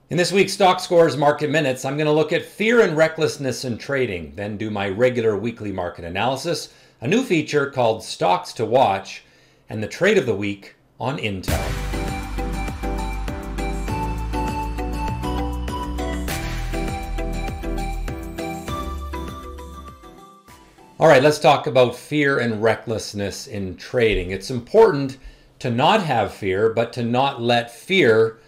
In this week's Stockscores Market Minutes, I'm going to look at fear and recklessness in trading, then do my regular weekly market analysis, a new feature called Stocks to Watch, and the trade of the week on Intel. All right, let's talk about fear and recklessness in trading. It's important to not have fear, but to not let fear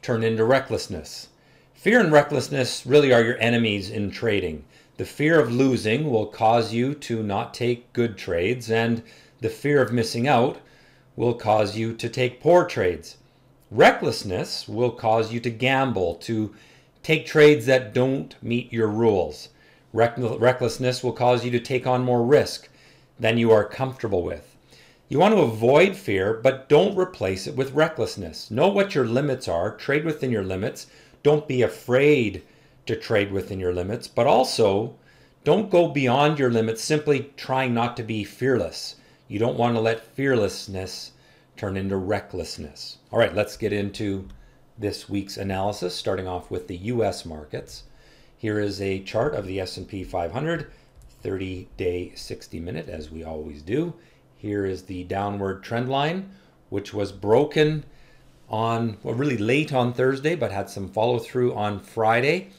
turn into recklessness. Fear and recklessness really are your enemies in trading. The fear of losing will cause you to not take good trades, and the fear of missing out will cause you to take poor trades. Recklessness will cause you to gamble, to take trades that don't meet your rules. Recklessness will cause you to take on more risk than you are comfortable with. You want to avoid fear, but don't replace it with recklessness. Know what your limits are. Trade within your limits. Don't be afraid to trade within your limits, but also don't go beyond your limits simply trying not to be fearless. You don't want to let fearlessness turn into recklessness. All right, let's get into this week's analysis, starting off with the U.S. markets. Here is a chart of the S&P 500, 30-day, 60-minute, as we always do. Here is the downward trend line, which was broken on, well, really late on Thursday, but had some follow through on Friday.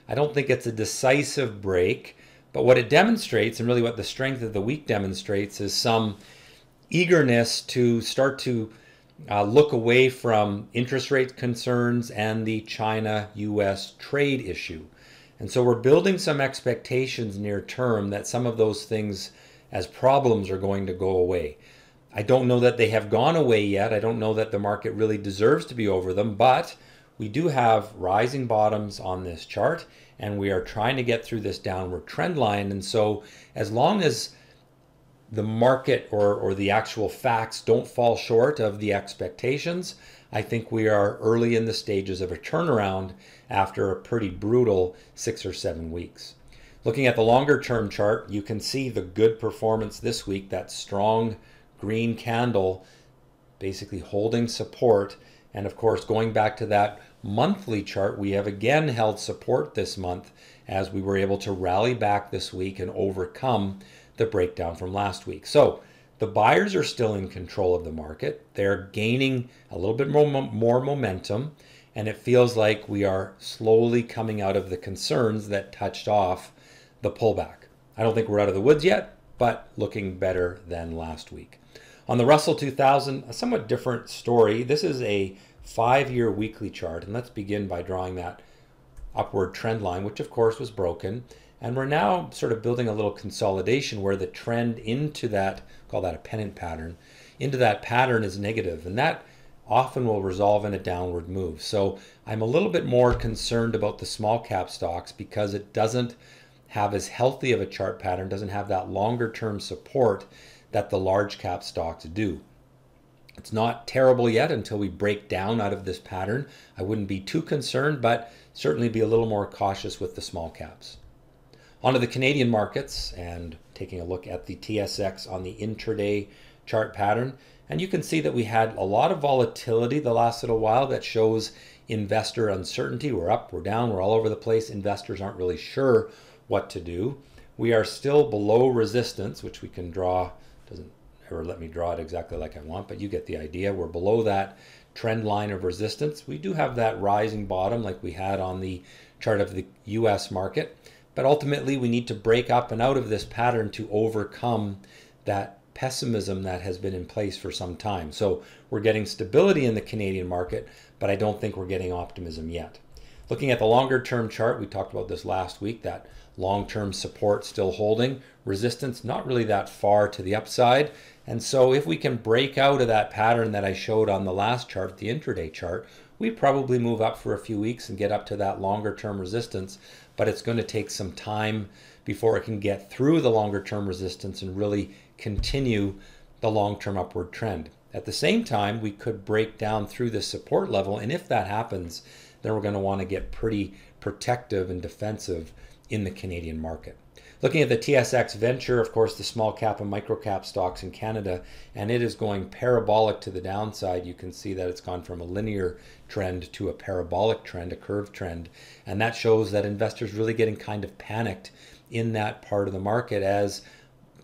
I don't think it's a decisive break, but what it demonstrates, and really what the strength of the week demonstrates, is some eagerness to start to look away from interest rate concerns and the China-US trade issue. And so we're building some expectations near term that some of those things as problems are going to go away. I don't know that they have gone away yet. I don't know that the market really deserves to be over them, but we do have rising bottoms on this chart, and we are trying to get through this downward trend line. And so as long as the market or the actual facts don't fall short of the expectations, I think we are early in the stages of a turnaround after a pretty brutal 6 or 7 weeks. Looking at the longer term chart, you can see the good performance this week, that strong green candle basically holding support. And of course, going back to that monthly chart, we have again held support this month as we were able to rally back this week and overcome the breakdown from last week. So the buyers are still in control of the market. They're gaining a little bit more momentum, and it feels like we are slowly coming out of the concerns that touched off the pullback. I don't think we're out of the woods yet, but looking better than last week. On the Russell 2000, a somewhat different story. This is a 5-year weekly chart, and let's begin by drawing that upward trend line, which of course was broken. And we're now sort of building a little consolidation where the trend into that, call that a pennant pattern, into that pattern is negative, and that often will resolve in a downward move. So I'm a little bit more concerned about the small cap stocks because it doesn't have as healthy of a chart pattern, doesn't have that longer term support that the large cap stocks do. It's not terrible yet until we break down out of this pattern. I wouldn't be too concerned, but certainly be a little more cautious with the small caps. Onto the Canadian markets and taking a look at the TSX on the intraday chart pattern. And you can see that we had a lot of volatility the last little while that shows investor uncertainty. We're up, we're down, we're all over the place. Investors aren't really sure what to do. We are still below resistance, which we can draw. Doesn't ever let me draw it exactly like I want, but you get the idea. We're below that trend line of resistance. We do have that rising bottom like we had on the chart of the US market, but ultimately we need to break up and out of this pattern to overcome that pessimism that has been in place for some time. So we're getting stability in the Canadian market, but I don't think we're getting optimism yet. Looking at the longer term chart, we talked about this last week, that long-term support still holding, resistance not really that far to the upside. And so if we can break out of that pattern that I showed on the last chart, the intraday chart, we probably move up for a few weeks and get up to that longer term resistance, but it's going to take some time before it can get through the longer term resistance and really continue the long-term upward trend. At the same time, we could break down through this support level, and if that happens, then we're going to want to get pretty protective and defensive in the Canadian market. Looking at the TSX Venture, of course, the small cap and micro cap stocks in Canada, and it is going parabolic to the downside. You can see that it's gone from a linear trend to a parabolic trend, a curved trend. And that shows that investors really getting kind of panicked in that part of the market, as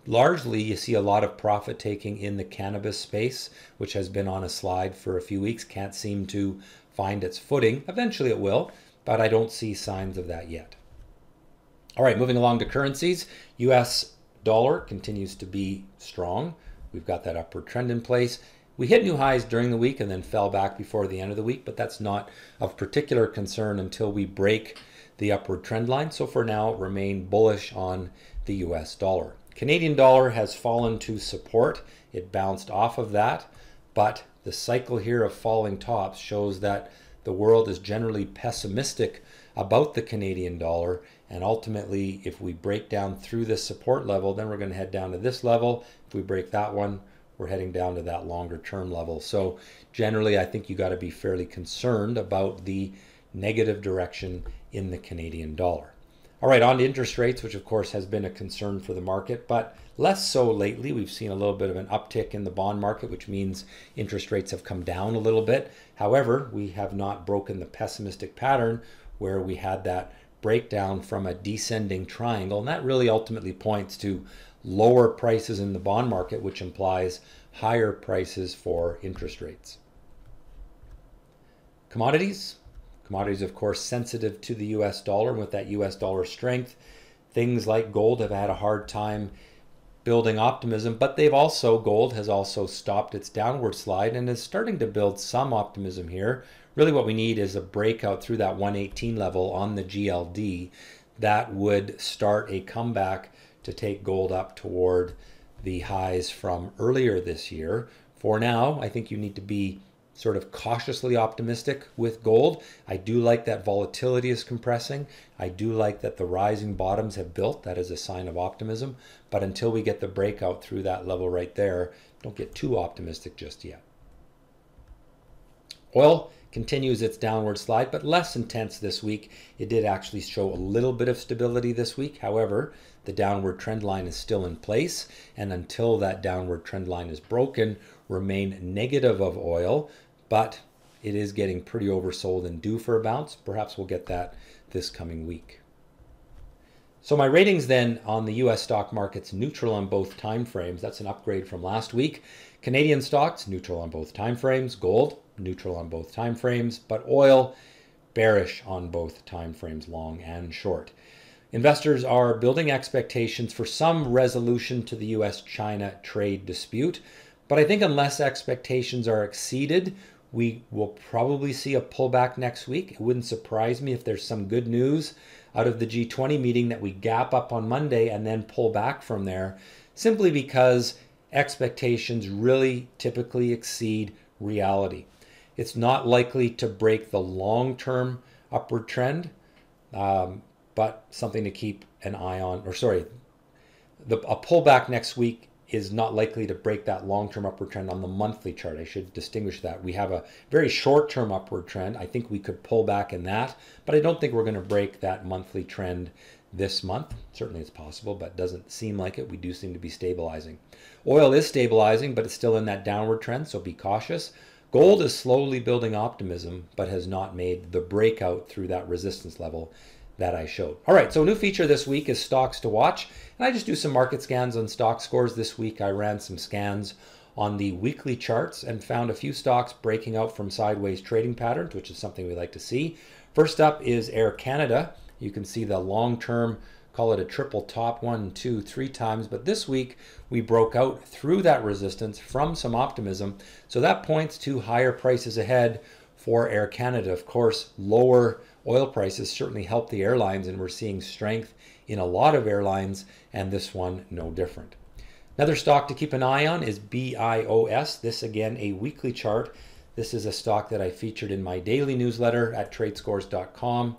largely you see a lot of profit taking in the cannabis space, which has been on a slide for a few weeks, can't seem to find its footing. Eventually it will, but I don't see signs of that yet. All right, moving along to currencies. US dollar continues to be strong. We've got that upward trend in place. We hit new highs during the week and then fell back before the end of the week, but that's not of particular concern until we break the upward trend line. So for now, remain bullish on the US dollar. Canadian dollar has fallen to support. It bounced off of that, but the cycle here of falling tops shows that the world is generally pessimistic about the Canadian dollar, and ultimately if we break down through this support level, then we're going to head down to this level. If we break that one, we're heading down to that longer term level. So generally I think you got to be fairly concerned about the negative direction in the Canadian dollar. All right, on to interest rates, which of course has been a concern for the market, but less so lately. We've seen a little bit of an uptick in the bond market, which means interest rates have come down a little bit. However, we have not broken the pessimistic pattern where we had that breakdown from a descending triangle, and that really ultimately points to lower prices in the bond market, which implies higher prices for interest rates. Commodities. Commodities, of course, sensitive to the US dollar, and with that US dollar strength, things like gold have had a hard time building optimism, but gold has also stopped its downward slide and is starting to build some optimism here. Really what we need is a breakout through that 118 level on the GLD that would start a comeback to take gold up toward the highs from earlier this year. For now, I think you need to be sort of cautiously optimistic with gold. I do like that volatility is compressing. I do like that the rising bottoms have built. That is a sign of optimism. But until we get the breakout through that level right there, don't get too optimistic just yet. Oil continues its downward slide, but less intense this week. It did actually show a little bit of stability this week. However, the downward trend line is still in place, and until that downward trend line is broken, remain negative of oil, but it is getting pretty oversold and due for a bounce. Perhaps we'll get that this coming week. So my ratings then on the US stock market's neutral on both time frames. That's an upgrade from last week. Canadian stocks, neutral on both time frames. Gold, neutral on both time frames, but oil, bearish on both time frames, long and short. Investors are building expectations for some resolution to the US-China trade dispute, but I think unless expectations are exceeded, we will probably see a pullback next week. It wouldn't surprise me if there's some good news out of the G20 meeting that we gap up on Monday and then pull back from there, simply because expectations really typically exceed reality. It's not likely to break the long-term upward trend, but something to keep an eye on. A pullback next week is not likely to break that long-term upward trend on the monthly chart. I should distinguish that. We have a very short-term upward trend. I think we could pull back in that, but I don't think we're going to break that monthly trend this month. Certainly it's possible, but doesn't seem like it. We do seem to be stabilizing. Oil is stabilizing, but it's still in that downward trend, so be cautious. Gold is slowly building optimism, but has not made the breakout through that resistance level that I showed. All right, so a new feature this week is stocks to watch. And I just do some market scans on Stockscores. This week I ran some scans on the weekly charts and found a few stocks breaking out from sideways trading patterns, which is something we like to see. First up is Air Canada. You can see the long-term, call it a triple top, 1, 2, 3 times. But this week we broke out through that resistance from some optimism. So that points to higher prices ahead for Air Canada. Of course, lower oil prices certainly help the airlines, and we're seeing strength in a lot of airlines, and this one no different. Another stock to keep an eye on is BIOS. This again, a weekly chart. This is a stock that I featured in my daily newsletter at tradescores.com.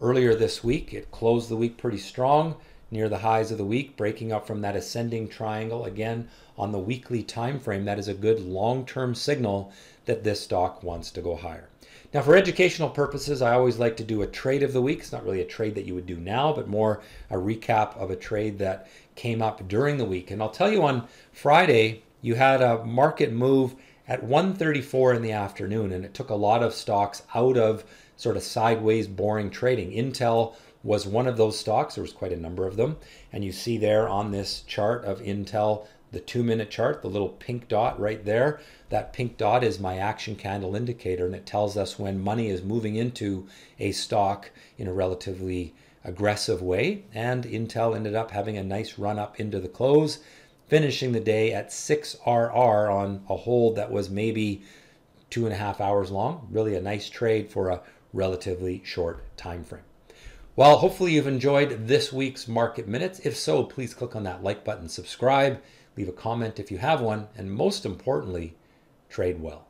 Earlier this week, it closed the week pretty strong, near the highs of the week, breaking up from that ascending triangle again on the weekly time frame. That is a good long-term signal that this stock wants to go higher. Now, for educational purposes, I always like to do a trade of the week. It's not really a trade that you would do now, but more a recap of a trade that came up during the week. And I'll tell you, on Friday, you had a market move at 1:34 in the afternoon, and it took a lot of stocks out of sort of sideways, boring trading. Intel was one of those stocks. There was quite a number of them. And you see there on this chart of Intel, the 2-minute chart, the little pink dot right there. That pink dot is my action candle indicator, and it tells us when money is moving into a stock in a relatively aggressive way. And Intel ended up having a nice run up into the close, finishing the day at 6 RR on a hold that was maybe 2.5 hours long. Really a nice trade for a relatively short time frame. Well, hopefully you've enjoyed this week's Market Minutes. If so, please click on that like button, subscribe, leave a comment if you have one, and most importantly, trade well.